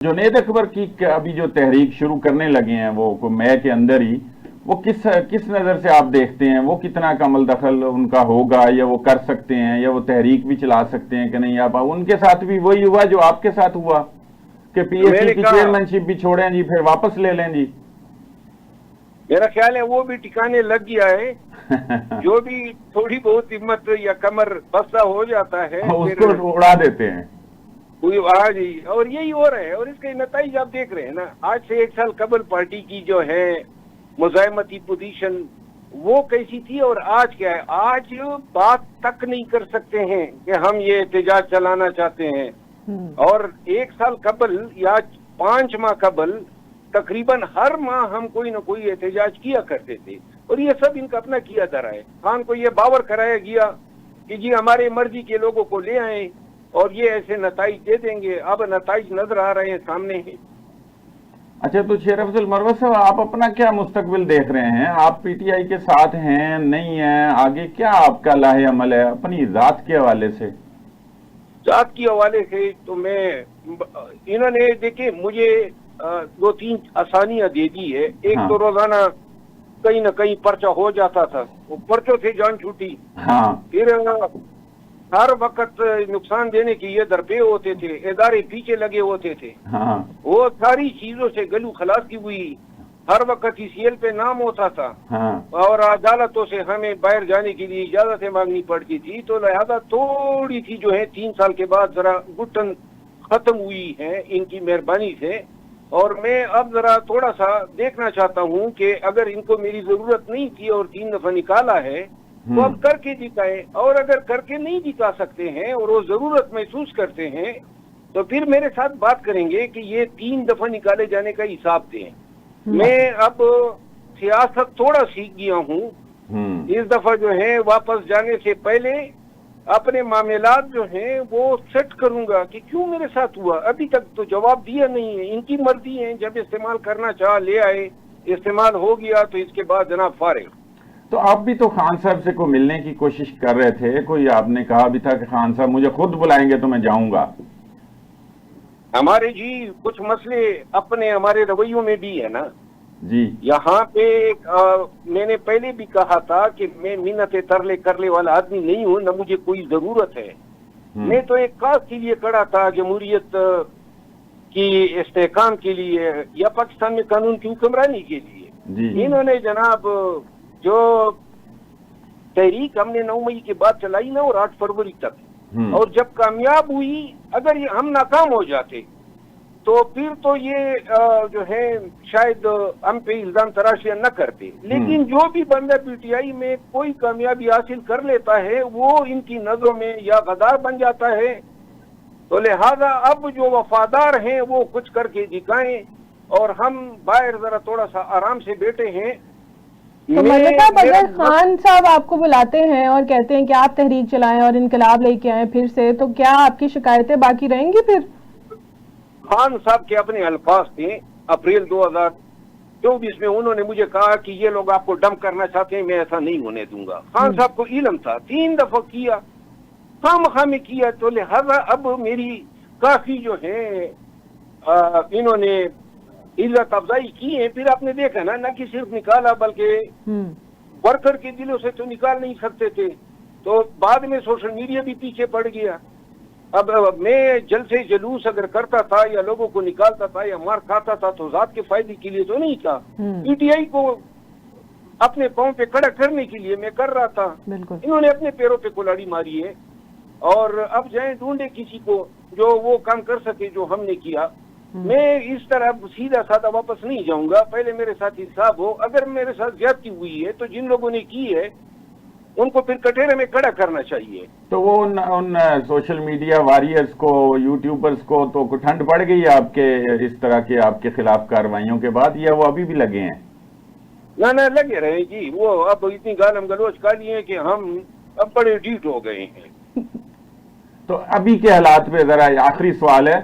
जुनैद अकबर की अभी जो तहरीक शुरू करने लगे हैं वो मई के अंदर ही, वो किस नज़र से आप देखते हैं? वो कितना का अमल दखल उनका होगा, या वो कर सकते हैं, या वो तहरीक भी चला सकते हैं कि नहीं? आप उनके साथ भी वही हुआ जो आपके साथ हुआ कि पीएससी की चेयरमैनशिप भी छोड़ें जी, फिर वापस ले लें जी? मेरा ख्याल है वो भी ठिकाने लग गया है। जो भी थोड़ी बहुत हिम्मत या कमर बस्ता हो जाता है उसको उड़ा देते हैं। हाँ जी, और यही हो रहा है। और इसके नतीजे आप देख रहे हैं ना। आज से 1 साल कबल पार्टी की जो है मुजाहिमती पोजीशन वो कैसी थी और आज क्या है। आज बात तक नहीं कर सकते हैं कि हम ये एहतजाज चलाना चाहते हैं। और 1 साल कबल या 5 माह कबल तकरीबन हर माह हम कोई ना कोई एहतजाज किया करते थे, और ये सब इनका अपना किया जा रहा है। खान को ये बावर कराया गया कि जी हमारे मर्जी के लोगों को ले आए और ये ऐसे नताइज दे देंगे। अब नताइज नजर आ रहे हैं सामने ही। अच्छा, तो शेर अफजल मरवत साहब, आप अपना क्या मुस्तकबिल देख रहे हैं? आप पीटीआई के साथ हैं, नहीं हैं? आगे क्या आपका लाहे अमल है अपनी जात के हवाले से? जात के हवाले से तो मैं, इन्होंने देखिए मुझे 2-3 आसानियां दे दी है। एक हाँ। तो रोजाना कहीं ना कहीं पर्चा हो जाता था, वो पर्चों से जान छूटी। हाँ। फिर हर वक्त नुकसान देने के ये दरपे होते थे, इदारे पीछे लगे होते थे। हाँ। वो सारी चीजों से गलू खलासी हुई। हर वक्त ECL पे नाम होता था। हाँ। और अदालतों से हमें बाहर जाने के लिए इजाजतें मांगनी पड़ती थी। तो लिहाजा थोड़ी सी जो है 3 साल के बाद जरा घुटन खत्म हुई है इनकी मेहरबानी से। और मैं अब जरा थोड़ा सा देखना चाहता हूँ कि अगर इनको मेरी जरूरत नहीं थी और 3 दफा निकाला है तो अब करके दिखाए। और अगर करके नहीं दिखा सकते हैं और वो जरूरत महसूस करते हैं तो फिर मेरे साथ बात करेंगे कि ये 3 दफा निकाले जाने का हिसाब दें। मैं अब सियासत थोड़ा सीख गया हूँ। इस दफा जो है वापस जाने से पहले अपने मामलात जो हैं वो सेट करूंगा कि क्यों मेरे साथ हुआ। अभी तक तो जवाब दिया नहीं है। इनकी मर्जी है, जब इस्तेमाल करना चाह ले आए, इस्तेमाल हो गया तो इसके बाद जनाब फारिग। तो आप भी तो खान साहब से को मिलने की कोशिश कर रहे थे, कोई आपने कहा भी था कि खान साहब मुझे खुद बुलाएंगे तो मैं जाऊंगा? हमारे जी कुछ मसले अपने हमारे रवैयों में भी है ना जी। यहाँ पे मैंने पहले भी कहा था कि मैं मिन्नतें तरले करने वाला आदमी नहीं हूँ, न मुझे कोई जरूरत है। मैं तो एक काज के लिए खड़ा था, जमहूरियत की इस्तेहकाम के लिए या पाकिस्तान में कानून की हुक्मरानी के लिए। इन्होंने जनाब जो तहरीक हमने 9 मई के बाद चलाई ना और 8 फरवरी तक, और जब कामयाब हुई, अगर ये हम नाकाम हो जाते तो फिर तो ये जो है शायद हम पे इल्जाम तराशियां न करते। लेकिन जो भी बंदा पीटीआई में कोई कामयाबी हासिल कर लेता है वो इनकी नजरों में या गद्दार बन जाता है। तो लिहाजा अब जो वफादार हैं वो कुछ करके दिखाएं, और हम बाहर जरा थोड़ा सा आराम से बैठे हैं। तो मतलब अगर खान साहब आपको बुलाते हैं और कहते हैं कि आप तहरीक चलाएं और इनकलाब लेके आए फिर से, तो क्या आपकी शिकायतें बाकी रहेंगी फिर? खान साहब के अपने अल्फाज थे अप्रैल 2024 में। उन्होंने मुझे कहा कि ये लोग आपको डंप करना चाहते हैं, मैं ऐसा नहीं होने दूंगा। खान साहब को इल्म था, 3 दफा किया, खामखा में किया। तो लिहाजा अब मेरी काफी जो है इन्होंने इज्जत अफजाई की है। फिर आपने देखा ना, न कि सिर्फ निकाला बल्कि वर्कर के दिलों से तो निकाल नहीं सकते थे, तो बाद में सोशल मीडिया भी पीछे पड़ गया। अब मैं जलसे जुलूस अगर करता था या लोगों को निकालता था या मार खाता था तो जात के फायदे के लिए तो नहीं था। पीटीआई को अपने पांव पे खड़ा करने के लिए मैं कर रहा था। इन्होंने अपने पैरों पे कुल्हाड़ी मारी है, और अब जाएं ढूंढे किसी को जो वो काम कर सके जो हमने किया। मैं इस तरह सीधा साधा वापस नहीं जाऊंगा। पहले मेरे साथ हिसाब हो। अगर मेरे साथ ज्यादती हुई है तो जिन लोगों ने की है उनको फिर कटहरे में खड़ा करना चाहिए। तो वो उन सोशल मीडिया वॉरियर्स को, यूट्यूबर्स को तो ठंड पड़ गई आपके इस तरह के आपके खिलाफ कार्रवाइयों के बाद, या वो अभी भी लगे हैं? ना लगे रहे जी। वो अब इतनी गालम गलोच का लिए कि हम अब बड़े डीट हो गए हैं। तो अभी के हालात पे जरा आखिरी सवाल है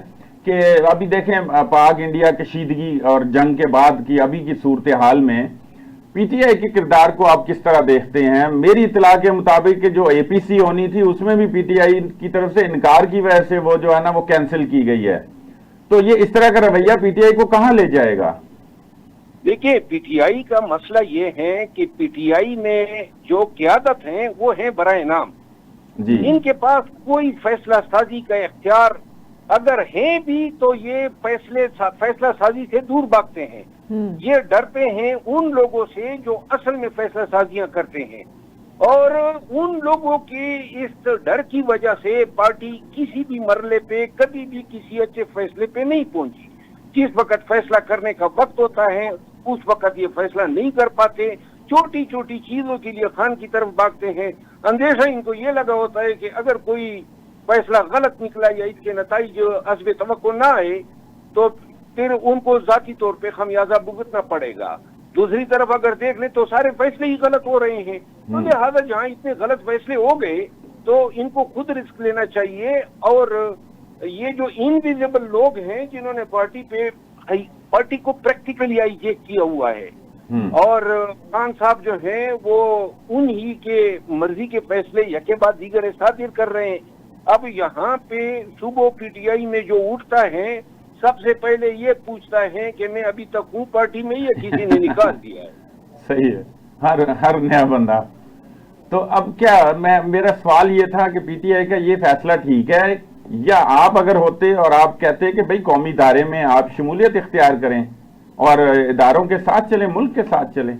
कि अभी देखें पाक इंडिया कशीदगी और जंग के बाद की अभी की सूरत हाल में पीटीआई के किरदार को आप किस तरह देखते हैं? मेरी इतला के मुताबिक जो एपीसी होनी थी उसमें भी पीटीआई की तरफ से इनकार की वजह से वो जो है ना वो कैंसिल की गई है। तो ये इस तरह का रवैया पीटीआई को कहाँ ले जाएगा? देखिए, पीटीआई का मसला ये है कि पीटीआई में जो क़यादत हैं वो हैं बराए नाम जी। इनके पास कोई फैसला साजी का इख्तियार अगर है भी तो ये फैसला साजी से दूर भागते हैं। ये डरते हैं उन लोगों से जो असल में फैसला साजियां करते हैं, और उन लोगों की इस डर की वजह से पार्टी किसी भी मरले पे कभी भी किसी अच्छे फैसले पे नहीं पहुंची। जिस वक्त फैसला करने का वक्त होता है उस वक्त ये फैसला नहीं कर पाते, छोटी छोटी चीजों के लिए खान की तरफ भागते हैं। अंदेशा इनको ये लगा होता है कि अगर कोई फैसला गलत निकला या इसके नतीजे हस्बे तवक्को ना आए तो फिर उनको जाती तौर पे खमियाजा भुगतना पड़ेगा। दूसरी तरफ अगर देख ले तो सारे फैसले ही गलत हो रहे हैं, तो लिहाजा जहाँ इतने गलत फैसले हो गए तो इनको खुद रिस्क लेना चाहिए। और ये जो इनविजिबल लोग हैं जिन्होंने पार्टी को प्रैक्टिकली हाईजैक किया हुआ है, और खान साहब जो हैं वो उन्हीं के मर्जी के फैसले यके बाद दीगर सादिर कर रहे हैं। अब यहाँ पे सुबह पीटीआई में जो उठता है सबसे पहले ये पूछता है कि मैं अभी तक हूँ पार्टी में या किसी ने निकाल दिया है। सही है, हर नया बंदा। तो अब क्या मेरा सवाल ये था कि पीटीआई का ये फैसला ठीक है, या आप अगर होते और आप कहते कि भाई कौमी इदारे में आप शमूलियत इख्तियार करें और इदारों के साथ चलें, मुल्क के साथ चलें?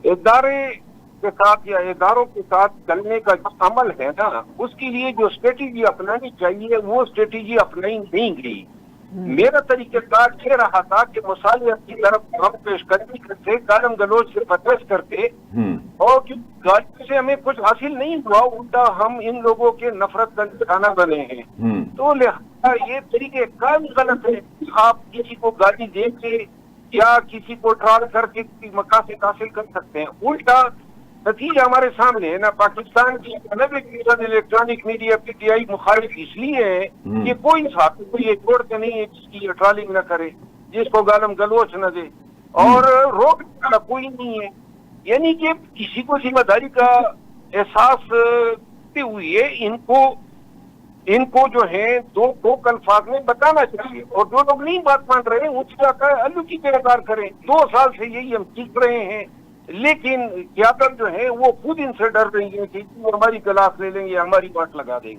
इदारे के साथ या इदारों के साथ चलने का जो अमल है ना, उसके लिए जो स्ट्रेटेजी अपनानी चाहिए वो स्ट्रेटेजी अपनाई नहीं गई। मेरा तरीकेकार ये रहा था कि मुसालियत की तरफ हम पेशकदमी करते, गालम गलोच से फतवश करते, और गाली से हमें कुछ हासिल नहीं हुआ, उल्टा हम इन लोगों के नफरत का निशाना बने हैं। तो लिहाजा ये तरीकेकार गलत है। आप किसी को गाली दे के या किसी को ट्राल करके मकासद हासिल कर सकते हैं, उल्टा नतीजा हमारे सामने है ना। पाकिस्तान की 90% इलेक्ट्रॉनिक मीडिया पीटीआई मुखालिफ इसलिए है कि कोई साथी को ये छोड़ते नहीं है जिसकी ट्रॉलिंग न करे, जिसको गालम गलोच न दे, और रोक वाला कोई नहीं है। यानी कि किसी को जिम्मेदारी का एहसास करते हुए इनको जो है दो अल्फाज में बताना चाहिए, और जो लोग नहीं बात मान रहे हैं उनसे जाकर अल्लू की गिरफ्तार करें। 2 साल से यही हम सीख रहे हैं, लेकिन क्यादत जो है वो खुद इनसे डर रही है कि हमारी क्लास ले लेंगे, हमारी बात लगा देंगे।